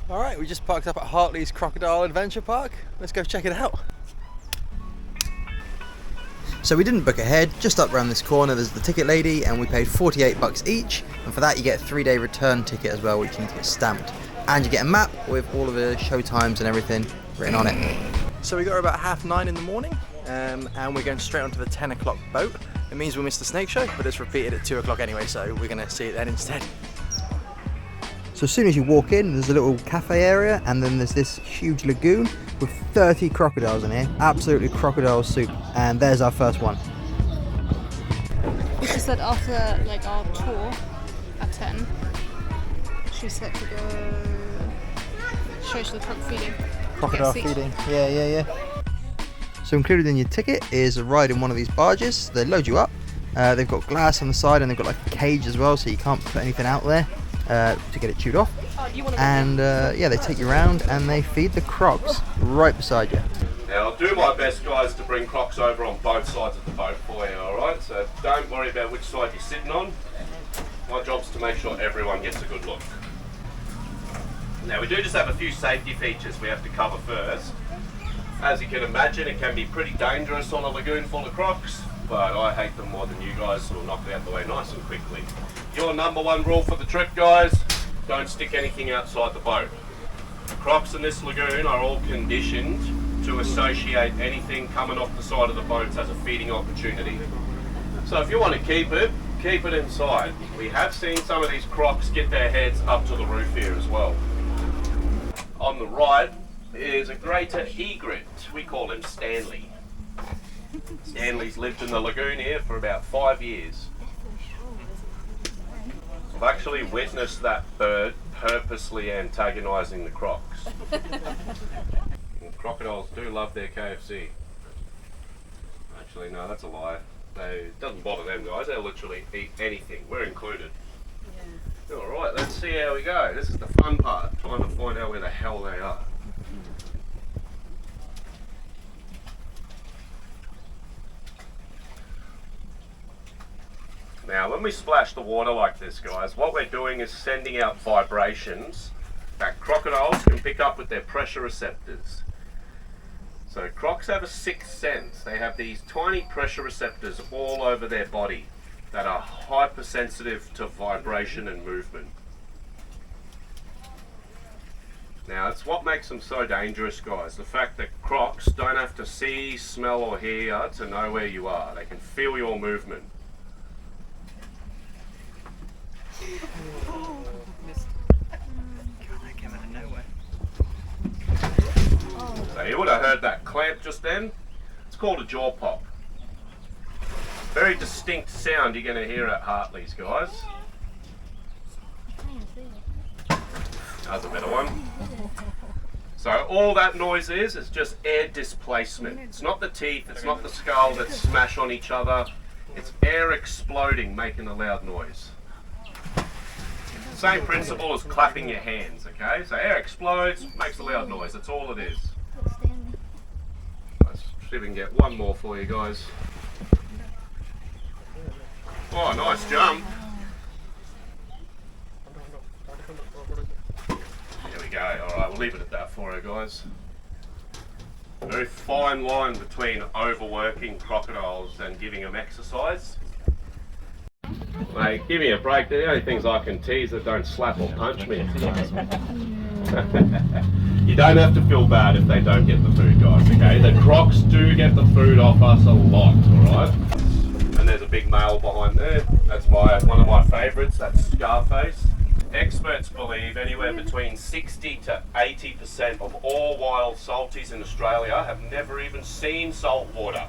Alright, we just parked up at Heartley's Crocodile Adventure Park. Let's go check it out. So we didn't book ahead, just up around this corner there's the ticket lady and we paid 48 bucks each, and for that you get a 3-day return ticket as well, which you need to get stamped. And you get a map with all of the show times and everything written on it. So we got about 9:30 in the morning and we're going straight onto the 10 o'clock boat. It means we missed the snake show, but it's repeated at 2 o'clock anyway, so we're going to see it then instead. So as soon as you walk in, there's a little cafe area, and then there's this huge lagoon with 30 crocodiles in here. Absolutely crocodile soup. And there's our first one. She said after like our tour at 10, she said to go show the croc feeding. Crocodile feeding. Yeah. So included in your ticket is a ride in one of these barges. They load you up. They've got glass on the side and they've got like a cage as well, so you can't put anything out there to get it chewed off. And yeah, they take you around and they feed the crocs right beside you. Now I'll do my best, guys, to bring crocs over on both sides of the boat for you, alright? So don't worry about which side you're sitting on. My job's to make sure everyone gets a good look. Now we do just have a few safety features we have to cover first. As you can imagine, it can be pretty dangerous on a lagoon full of crocs, but I hate them more than you guys, so we'll knock it out of the way nice and quickly. Your number one rule for the trip, guys, don't stick anything outside the boat. The crocs in this lagoon are all conditioned to associate anything coming off the side of the boats as a feeding opportunity. So if you want to keep it inside. We have seen some of these crocs get their heads up to the roof here as well. On the right is a greater egret. We call him Stanley. Stanley's lived in the lagoon here for about 5 years. I've actually witnessed that bird purposely antagonising the crocs. And crocodiles do love their KFC. Actually, no, that's a lie. It doesn't bother them, guys. They'll literally eat anything. We're included. Yeah. Alright, let's see how we go. This is the fun part, trying to find out where the hell they are. Now, when we splash the water like this, guys, what we're doing is sending out vibrations that crocodiles can pick up with their pressure receptors. So crocs have a sixth sense. They have these tiny pressure receptors all over their body that are hypersensitive to vibration and movement. Now, it's what makes them so dangerous, guys. The fact that crocs don't have to see, smell or hear to know where you are. They can feel your movement. So you would have heard that clamp just then. It's called a jaw pop. Very distinct sound you're going to hear at Heartley's, guys. That's a better one. So all that noise is just air displacement. It's not the teeth, it's not the skull that smash on each other. It's air exploding, making a loud noise. Same principle as clapping your hands, okay? So air explodes, makes a loud noise, that's all it is. Let's see if we can get one more for you guys. Oh, nice jump. There we go, alright, we'll leave it at that for you guys. Very fine line between overworking crocodiles and giving them exercise. Mate, give me a break. They're the only things I can tease that don't slap or punch me. You don't have to feel bad if they don't get the food, guys, okay? The crocs do get the food off us a lot, alright? And there's a big male behind there. That's one of my favourites, that's Scarface. Experts believe anywhere between 60 to 80% of all wild salties in Australia have never even seen salt water.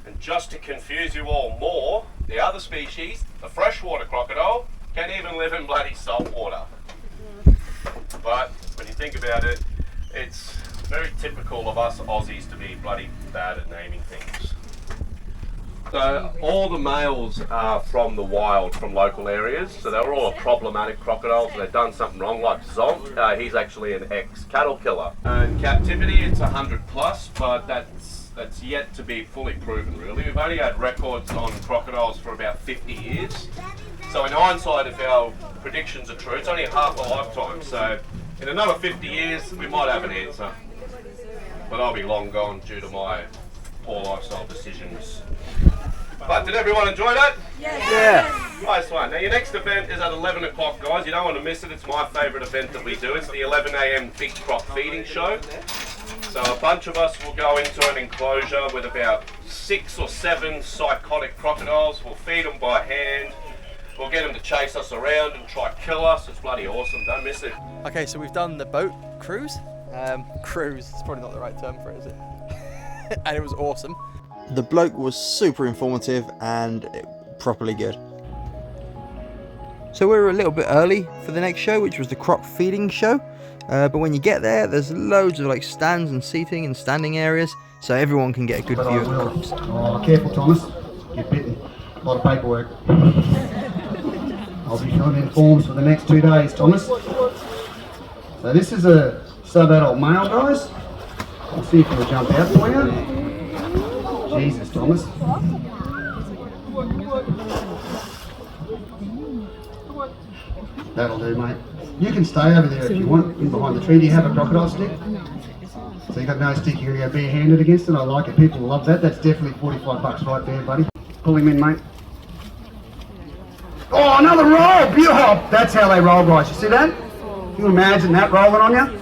And just to confuse you all more, the other species, the freshwater crocodile, can even live in bloody salt water. But when you think about it, it's very typical of us Aussies to be bloody bad at naming things. So all the males are from the wild, from local areas, so they're all problematic crocodiles. They've done something wrong, like Zonk. He's actually an ex-cattle killer. In captivity, it's 100 plus, but that's yet to be fully proven, really. We've only had records on crocodiles for about 50 years, So in hindsight, if our predictions are true, it's only half a lifetime. So in another 50 years, we might have an answer. But I'll be long gone due to my poor lifestyle decisions. But did everyone enjoy that? Yeah. Nice one. Now your next event is at 11 o'clock, guys. You don't want to miss it. It's my favourite event that we do. It's the 11 a.m. Big Croc feeding show. So a bunch of us will go into an enclosure with about 6 or 7 psychotic crocodiles. We'll feed them by hand. We'll get them to chase us around and try to kill us. It's bloody awesome. Don't miss it. Okay, so we've done the boat cruise. Cruise, it's probably not the right term for it, is it? And it was awesome. The bloke was super informative and properly good. So we were a little bit early for the next show, which was the Croc feeding show. But when you get there, there's loads of like stands and seating and standing areas, so everyone can get a good view of the crocs. Oh, careful, Thomas. Get bitten. A lot of paperwork. I'll be filling in forms for the next 2 days, Thomas. So this is a sub-adult male, guys. Let's see if it'll jump out for you. Jesus, Thomas. That'll do, mate. You can stay over there if you want, in behind the tree. Do you have a crocodile stick? So you got no stick, you're going to go bare-handed against it. I like it. People love that. That's definitely $45 right there, buddy. Pull him in, mate. Oh, another roll! Beautiful! That's how they roll, guys. You see that? Can you imagine that rolling on you?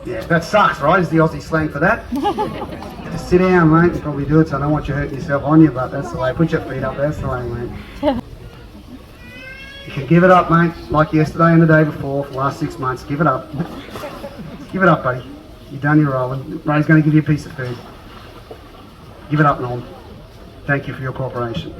Yeah, that sucks, right? Is the Aussie slang for that? Just sit down, mate, and probably do it, so I don't want you hurting yourself on you, but that's the way. Put your feet up, that's the way, mate. You can give it up, mate, like yesterday and the day before, for the last 6 months. Give it up. Give it up, buddy. You've done your rolling. Ray's going to give you a piece of food. Give it up, Norm. Thank you for your cooperation.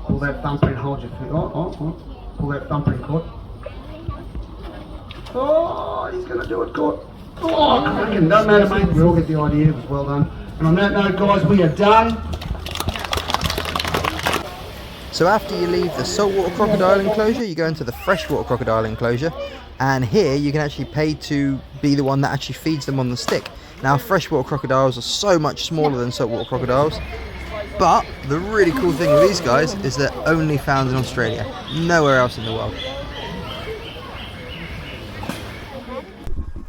Pull that thumper and hold your foot. Oh. Pull that thumper and caught. Oh, he's going to do it, caught. Oh, cracking. Doesn't matter, mate. We all get the idea. It was well done. And on that note, guys, we are done. So after you leave the saltwater crocodile enclosure, you go into the freshwater crocodile enclosure, and here you can actually pay to be the one that actually feeds them on the stick. Now freshwater crocodiles are so much smaller than saltwater crocodiles, but the really cool thing with these guys is they're only found in Australia, nowhere else in the world.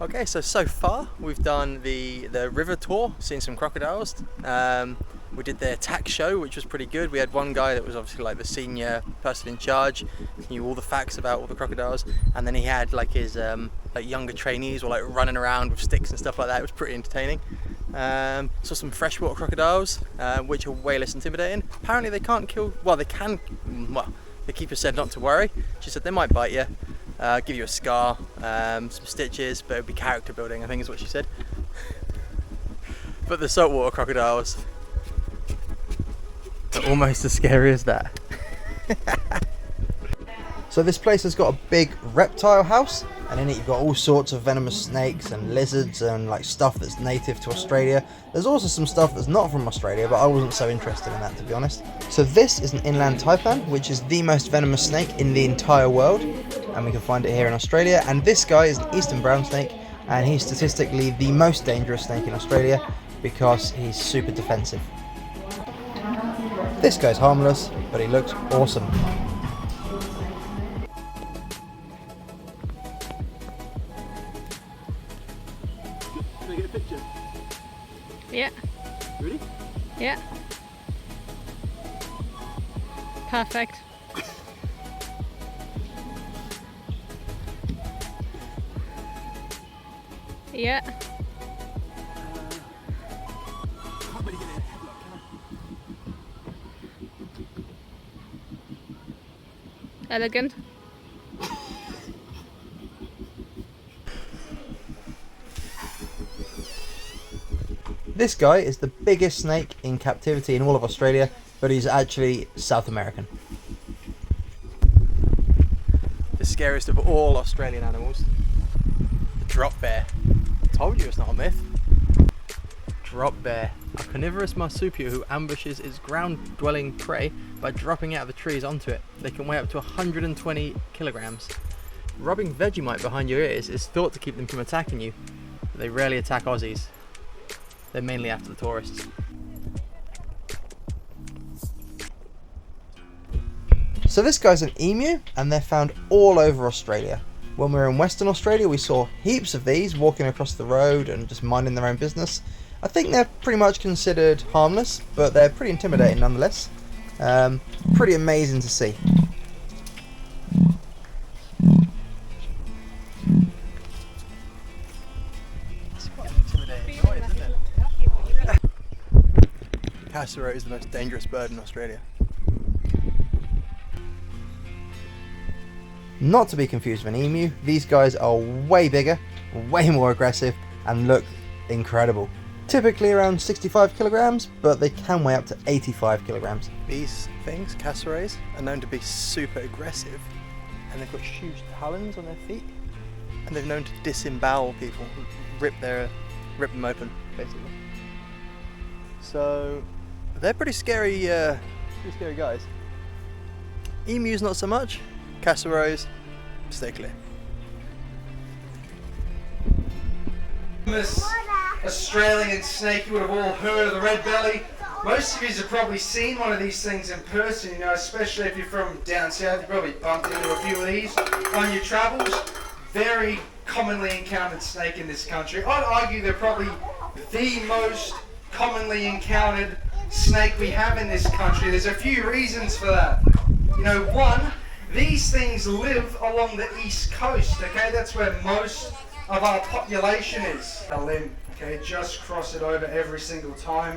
Okay, so far we've done the river tour, seen some crocodiles. We did the attack show, which was pretty good. We had one guy that was obviously like the senior person in charge, knew all the facts about all the crocodiles, and then he had like his like younger trainees were like running around with sticks and stuff like that. It was pretty entertaining. Saw some freshwater crocodiles, which are way less intimidating. Apparently they can't kill, well they can, well the keeper said not to worry. She said they might bite you, give you a scar, some stitches, but it would be character building, I think is what she said. But the saltwater crocodiles are almost as scary as that. So this place has got a big reptile house, and in it you've got all sorts of venomous snakes and lizards and like stuff that's native to Australia. There's also some stuff that's not from Australia, but I wasn't so interested in that, to be honest. So this is an inland taipan, which is the most venomous snake in the entire world, and we can find it here in Australia. And this guy is an eastern brown snake, and he's statistically the most dangerous snake in Australia because he's super defensive. This guy's harmless, but he looks awesome. Can I get a picture? Yeah. Ready? Yeah. Perfect. Yeah. Can't really get a headlock, can I? Elegant. This guy is the biggest snake in captivity in all of Australia, but he's actually South American. The scariest of all Australian animals, the drop bear. I told you it's not a myth. Drop bear, a carnivorous marsupial who ambushes its ground-dwelling prey by dropping out of the trees onto it. They can weigh up to 120 kilograms. Rubbing Vegemite behind your ears is thought to keep them from attacking you, but they rarely attack Aussies. They're mainly after the tourists. So this guy's an emu, and they're found all over Australia. When we were in Western Australia, we saw heaps of these walking across the road and just minding their own business. I think they're pretty much considered harmless, but they're pretty intimidating nonetheless. Pretty amazing to see. It's quite an intimidating noise, isn't it? Cassowary is the most dangerous bird in Australia. Not to be confused with an emu, these guys are way bigger, way more aggressive, and look incredible. Typically around 65 kilograms, but they can weigh up to 85 kilograms. These things, cassowaries, are known to be super aggressive, and they've got huge talons on their feet, and they're known to disembowel people, rip them open, basically. So they're pretty scary guys. Emus not so much. Cassowaries, stay clear. This Australian snake, you would have all heard of the red belly. Most of you have probably seen one of these things in person, you know, especially if you're from down south. You probably bumped into a few of these on your travels. Very commonly encountered snake in this country. I'd argue they're probably the most commonly encountered snake we have in this country. There's a few reasons for that. You know, one, these things live along the east coast, okay? That's where most of our population is. A limb, okay? Just cross it over every single time.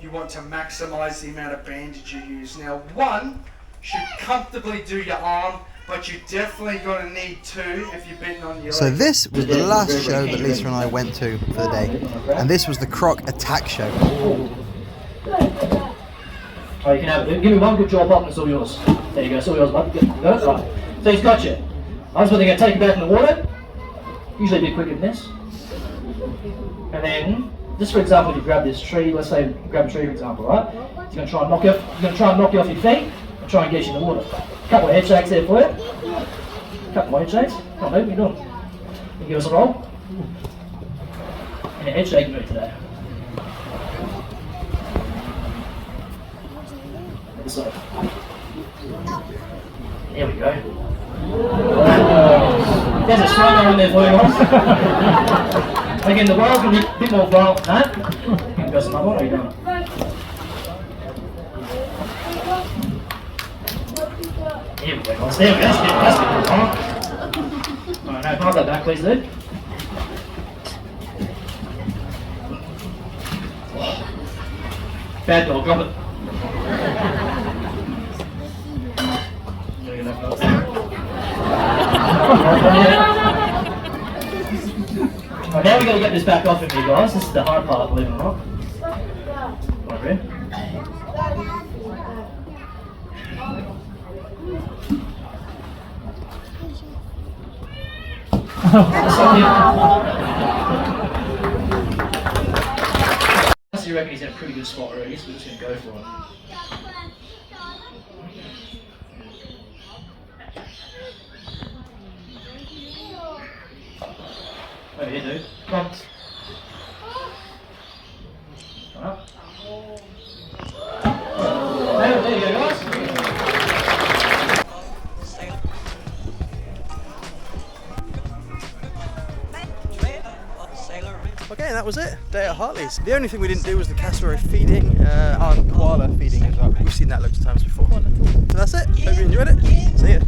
You want to maximize the amount of bandage you use. Now, one should comfortably do your arm, but you definitely going to need two if you're bitten on your leg. So this was the last show that Lisa and I went to for the day, and this was the Croc attack show. Oh, you can have it. Give me one good job up and it's all yours. There you go, it's all yours, bud. You got it? Right. So he's got you. I was going to take him back in the water. Usually a bit quicker than this. And then, just for example, if you grab this tree, let's say grab a tree for example, right? He's going to try and knock you off your feet and try and get you in the water. A couple of head shakes there for you. A couple more head shakes. Come on, mate, what are you doing? Can you give us a roll? And a head shake move today. So, there we go. There's a slow one there for you guys. Again, the world can be a bit more violent than that. Can go some other one, or are you doing it? There we go, guys. There we go. That's good. Alright, now pass that back, please, dude. Bad dog, drop it. Right, now we've got to get this back off of me, guys. This is the hard part, believe it or not. Right, ready? You reckon he's in a pretty good spot already, so we're just going to go for it. Over here, dude. Come on. Come up. There you go, guys. Okay, that was it. Day at Heartleys. The only thing we didn't do was the cassowary feeding, and koala feeding as well. We've seen that loads of times before. So that's it. Hope you enjoyed it. See ya.